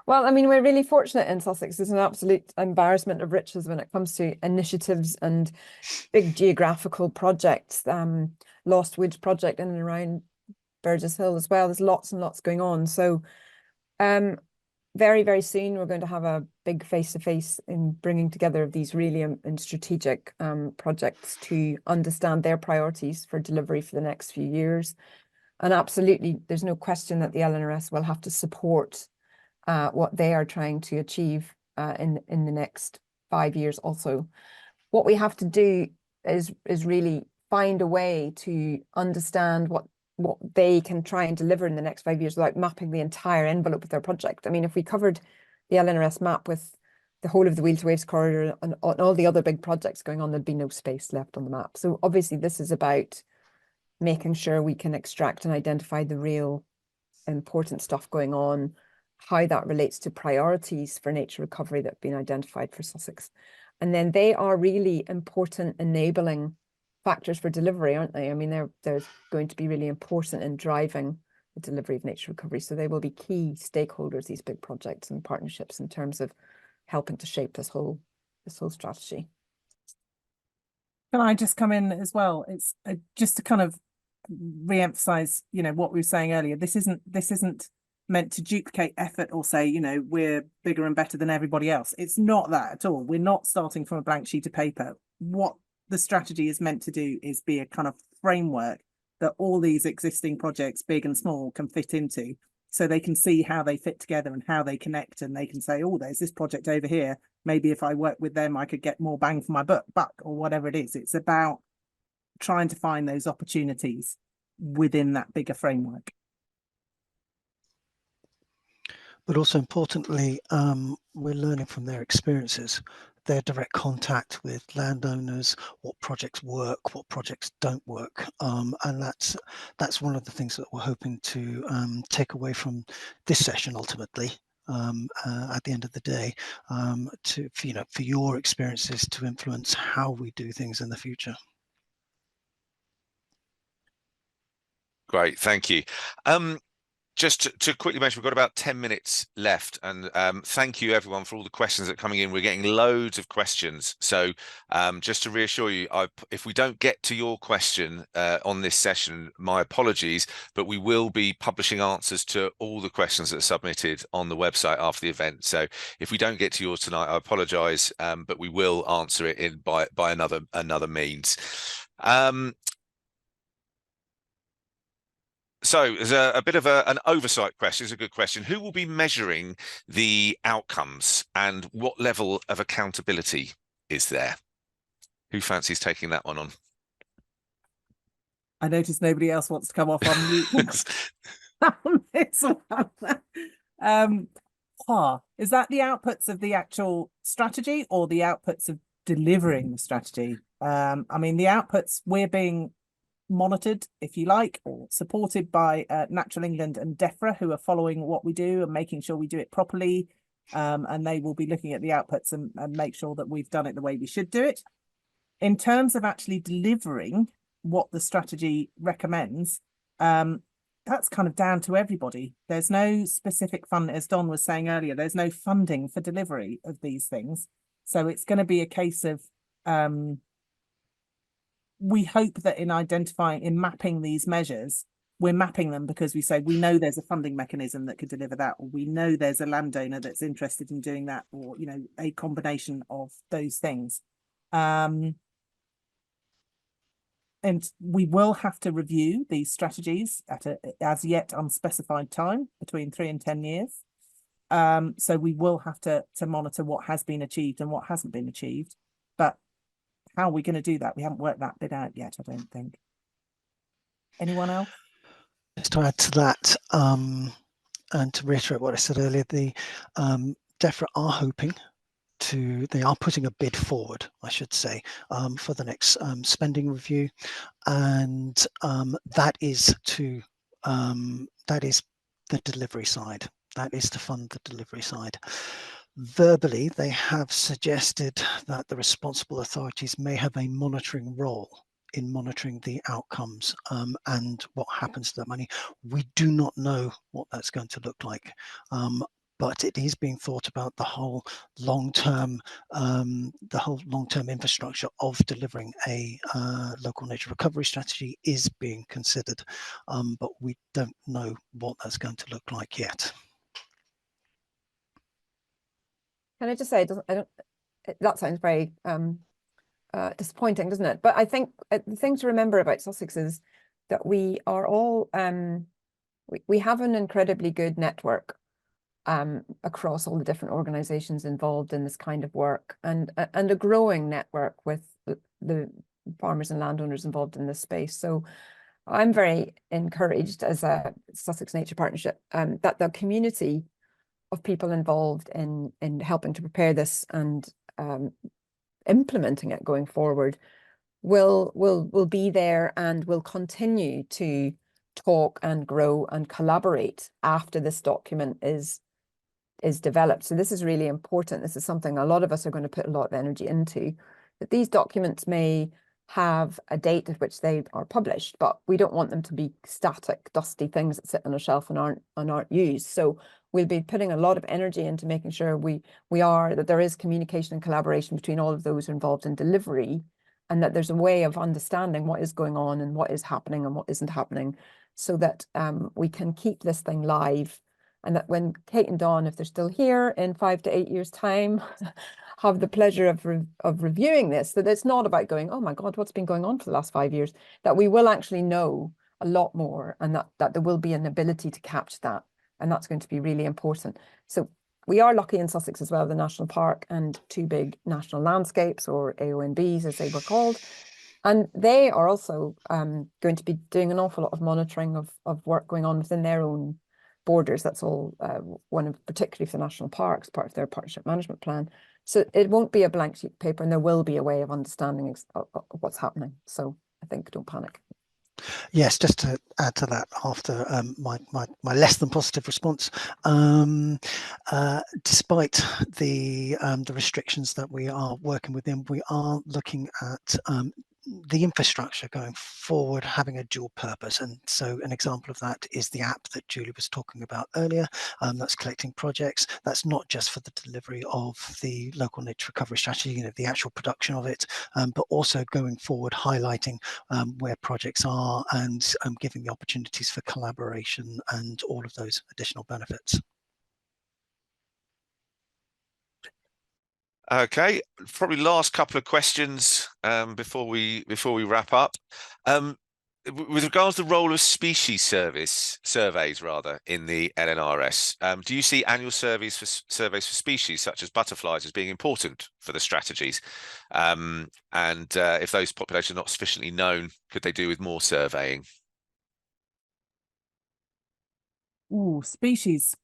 Speaker 4: Well, I mean, we're really fortunate in Sussex. There's an absolute embarrassment of riches when it comes to initiatives and big geographical projects. Lost Woods project in and around Burgess Hill as well. There's lots and lots going on. So very, very soon we're going to have a big face-to-face in bringing together these really and strategic projects to understand their priorities for delivery for the next few years. And absolutely, there's no question that the LNRS will have to support what they are trying to achieve in the next 5 years also. What we have to do is really find a way to understand what they can try and deliver in the next 5 years without mapping the entire envelope of their project. I mean, if we covered the LNRS map with the whole of the Wheel to Waves corridor and all the other big projects going on, there'd be no space left on the map. So obviously this is about making sure we can extract and identify the real important stuff going on, how that relates to priorities for nature recovery that have been identified for Sussex. And then they are really important enabling factors for delivery, aren't they? I mean, they're going to be really important in driving the delivery of nature recovery. So they will be key stakeholders, these big projects and partnerships, in terms of helping to shape this whole strategy.
Speaker 1: Can I just come in as well? It's just to kind of re-emphasize, you know, what we were saying earlier. This isn't meant to duplicate effort or say, you know, we're bigger and better than everybody else. It's not that at all. We're not starting from a blank sheet of paper. What the strategy is meant to do is be a kind of framework that all these existing projects, big and small, can fit into, so they can see how they fit together and how they connect, and they can say, oh, there's this project over here. Maybe if I work with them, I could get more bang for my buck, or whatever it is. It's about trying to find those opportunities within that bigger framework.
Speaker 3: But also importantly, we're learning from their experiences, their direct contact with landowners, what projects work, what projects don't work. And that's one of the things that we're hoping to take away from this session ultimately. At the end of the day, for your experiences to influence how we do things in the future.
Speaker 2: Great, thank you. Just to quickly mention, we've got about 10 minutes left, and thank you everyone for all the questions that are coming in. We're getting loads of questions, so just to reassure you, if we don't get to your question on this session, my apologies, but we will be publishing answers to all the questions that are submitted on the website after the event. So if we don't get to yours tonight, I apologise, but we will answer it by another means. So there's a bit of an oversight question. It's a good question. Who will be measuring the outcomes, and what level of accountability is there? Who fancies taking that one on?
Speaker 1: I noticed nobody else wants to come off on mute on this one. Is that the outputs of the actual strategy or the outputs of delivering the strategy? I mean, the outputs, we're being monitored, if you like, or supported by Natural England and DEFRA, who are following what we do and making sure we do it properly, and they will be looking at the outputs and make sure that we've done it the way we should do it. In terms of actually delivering what the strategy recommends, that's kind of down to everybody. There's no specific fund, as Don was saying earlier, there's no funding for delivery of these things. So it's going to be a case of we hope that in mapping these measures, we're mapping them because we say we know there's a funding mechanism that could deliver that, or we know there's a landowner that's interested in doing that, or, you know, a combination of those things. And we will have to review these strategies at a as yet unspecified time, between 3 and 10 years. So we will have to monitor what has been achieved and what hasn't been achieved. But how are we going to do that? We haven't worked that bit out yet, I don't think. Anyone else?
Speaker 3: Just to add to that, and to reiterate what I said earlier, the DEFRA are hoping they are putting a bid forward, I should say, for the next spending review, and that is the delivery side. That is to fund the delivery side. Verbally, they have suggested that the responsible authorities may have a monitoring role in monitoring the outcomes and what happens to that money. We do not know what that's going to look like. but it is being thought about the whole long-term infrastructure of delivering a local nature recovery strategy is being considered, but we don't know what that's going to look like yet.
Speaker 4: Can I just say, that sounds very disappointing, doesn't it? But I think the thing to remember about Sussex is that we are all, we have an incredibly good network across all the different organisations involved in this kind of work, and a growing network with the farmers and landowners involved in this space. So I'm very encouraged as a Sussex Nature Partnership that the community of people involved in helping to prepare this and implementing it going forward will be there and will continue to talk and grow and collaborate after this document is developed. So this is really important. This is something a lot of us are going to put a lot of energy into, that these documents may have a date at which they are published, but we don't want them to be static, dusty things that sit on a shelf and aren't used. So we'll be putting a lot of energy into making sure that there is communication and collaboration between all of those involved in delivery, and that there's a way of understanding what is going on and what is happening and what isn't happening, so that we can keep this thing live, and that when Kate and Dawn, if they're still here in 5 to 8 years' time, have the pleasure of reviewing this, that it's not about going, oh my God, what's been going on for the last 5 years, that we will actually know a lot more, and that there will be an ability to capture that. And that's going to be really important. So we are lucky in Sussex as well, the National Park and 2 big national landscapes, or AONBs as they were called. And they are also going to be doing an awful lot of monitoring of work going on within their own borders. That's all particularly for the national parks, part of their partnership management plan. So it won't be a blank sheet of paper, and there will be a way of understanding what's happening. So I think don't panic.
Speaker 3: Yes, just to add to that, after my less than positive response, despite the restrictions that we are working within, we are looking at the infrastructure going forward having a dual purpose. And so an example of that is the app that Julie was talking about earlier, that's collecting projects. That's not just for the delivery of the local nature recovery strategy, the actual production of it, but also going forward highlighting where projects are and giving the opportunities for collaboration and all of those additional benefits.
Speaker 2: Okay, probably last couple of questions before we wrap up. With regards to the role of species surveys in the LNRS, do you see annual surveys for species such as butterflies as being important for the strategies? And if those populations are not sufficiently known, could they do with more surveying?
Speaker 1: Ooh, species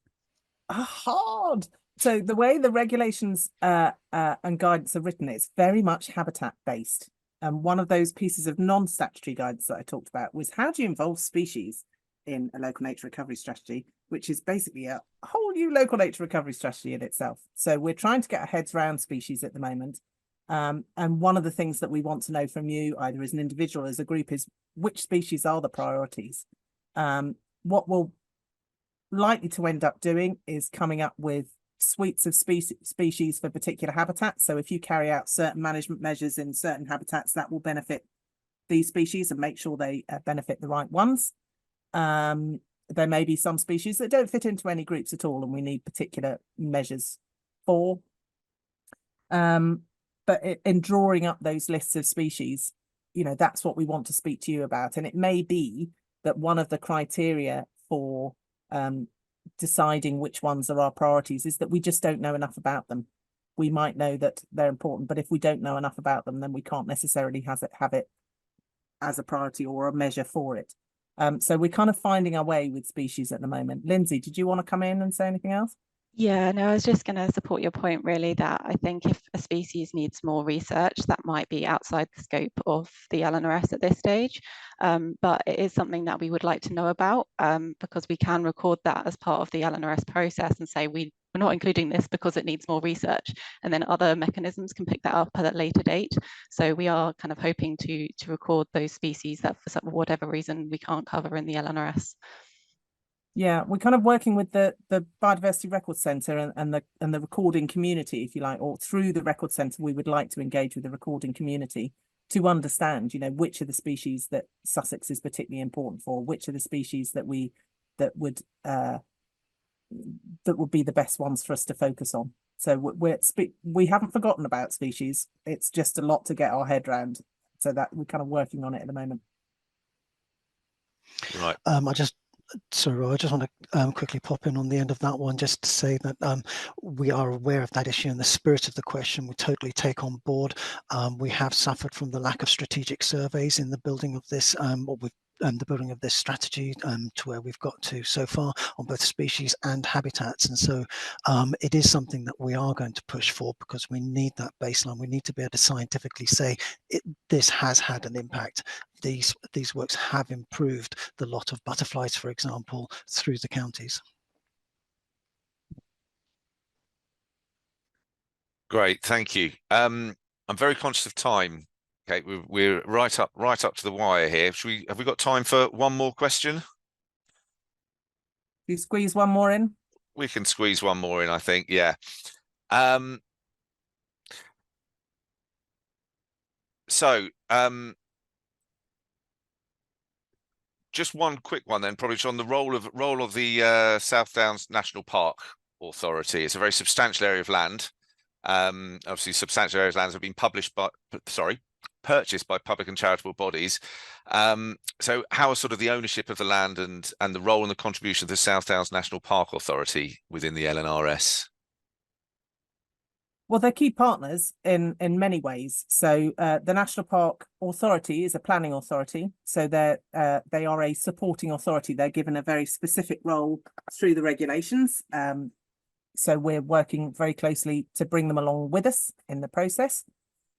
Speaker 1: are hard. So the way the regulations and guidance are written, it's very much habitat based. And one of those pieces of non-statutory guidance that I talked about was how do you involve species in a local nature recovery strategy, which is basically a whole new local nature recovery strategy in itself. So we're trying to get our heads around species at the moment. And one of the things that we want to know from you, either as an individual or as a group, is which species are the priorities. What we're likely to end up doing is coming up with suites of species for particular habitats. So if you carry out certain management measures in certain habitats, that will benefit these species and make sure they benefit the right ones. There may be some species that don't fit into any groups at all, and we need particular measures for. But in drawing up those lists of species, that's what we want to speak to you about. And it may be that one of the criteria for deciding which ones are our priorities is that we just don't know enough about them. We might know that they're important, but if we don't know enough about them, then we can't necessarily have it as a priority or a measure for it. So we're kind of finding our way with species at the moment. Lindsay, did you want to come in and say anything else?
Speaker 5: Yeah, no, I was just going to support your point really, that I think if a species needs more research, that might be outside the scope of the LNRS at this stage. But it is something that we would like to know about, because we can record that as part of the LNRS process and say we're not including this because it needs more research, and then other mechanisms can pick that up at a later date. So we are kind of hoping to record those species that for whatever reason we can't cover in the LNRS.
Speaker 1: Yeah, we're kind of working with the Biodiversity Record Centre and the recording community, if you like, or through the Record Centre, we would like to engage with the recording community to understand, you know, which are the species that Sussex is particularly important for, which are the species that would be the best ones for us to focus on. So we haven't forgotten about species. It's just a lot to get our head around. So that we're kind of working on it at the moment.
Speaker 2: Right.
Speaker 3: I just want to quickly pop in on the end of that one, just to say that we are aware of that issue and the spirit of the question. We totally take on board. We have suffered from the lack of strategic surveys in the building of this, the building of this strategy to where we've got to so far on both species and habitats. And so it is something that we are going to push for, because we need that baseline. We need to be able to scientifically say this has had an impact. These works have improved the lot of butterflies, for example, through the counties.
Speaker 2: Great, thank you. I'm very conscious of time. Okay, we're right up to the wire here. Have we got time for one more question?
Speaker 1: You squeeze one more in?
Speaker 2: We can squeeze one more in, I think. Yeah. Just one quick one then, probably on the role of the South Downs National Park Authority. It's a very substantial area of land. Obviously, substantial areas of land have been purchased by public and charitable bodies. So how is sort of the ownership of the land and the role and the contribution of the South Downs National Park Authority within the LNRS?
Speaker 1: Well, they're key partners in many ways. So the National Park Authority is a planning authority. So they are a supporting authority. They're given a very specific role through the regulations. So we're working very closely to bring them along with us in the process.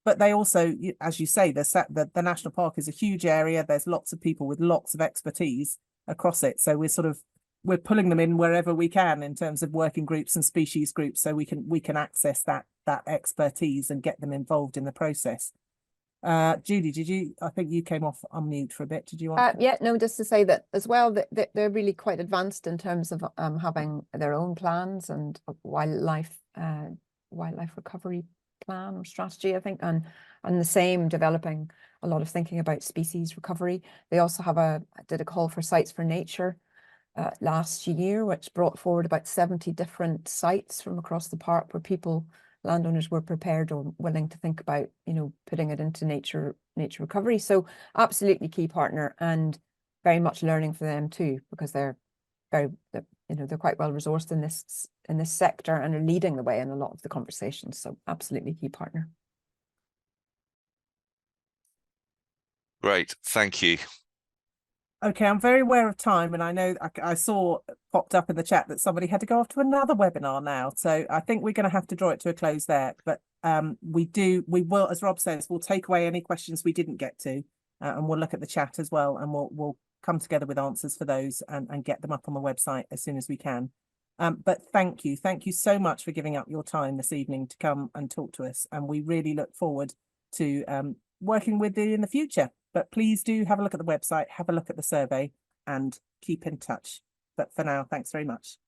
Speaker 1: But they also, as you say, the National Park is a huge area. There's lots of people with lots of expertise across it. So we're pulling them in wherever we can in terms of working groups and species groups, so we can access that expertise and get them involved in the process. Judy, I think you came off on mute for a bit. Did you want?
Speaker 4: Yeah, no, just to say that as well, that they're really quite advanced in terms of having their own plans and wildlife recovery plan or strategy, I think, and the same, developing a lot of thinking about species recovery. They also did a call for sites for nature last year, which brought forward about 70 different sites from across the park where landowners were prepared or willing to think about, putting it into nature recovery. So absolutely key partner, and very much learning for them too, because they're quite well resourced in this sector and are leading the way in a lot of the conversations. So absolutely key partner.
Speaker 2: Great, thank you.
Speaker 1: Okay, I'm very aware of time, and I know I saw popped up in the chat that somebody had to go off to another webinar now. So I think we're going to have to draw it to a close there. But we will, as Rob says, we'll take away any questions we didn't get to, and we'll look at the chat as well, and we'll come together with answers for those and get them up on the website as soon as we can. But thank you so much for giving up your time this evening to come and talk to us, and we really look forward to working with you in the future. But please do have a look at the website, have a look at the survey, and keep in touch. But for now, thanks very much.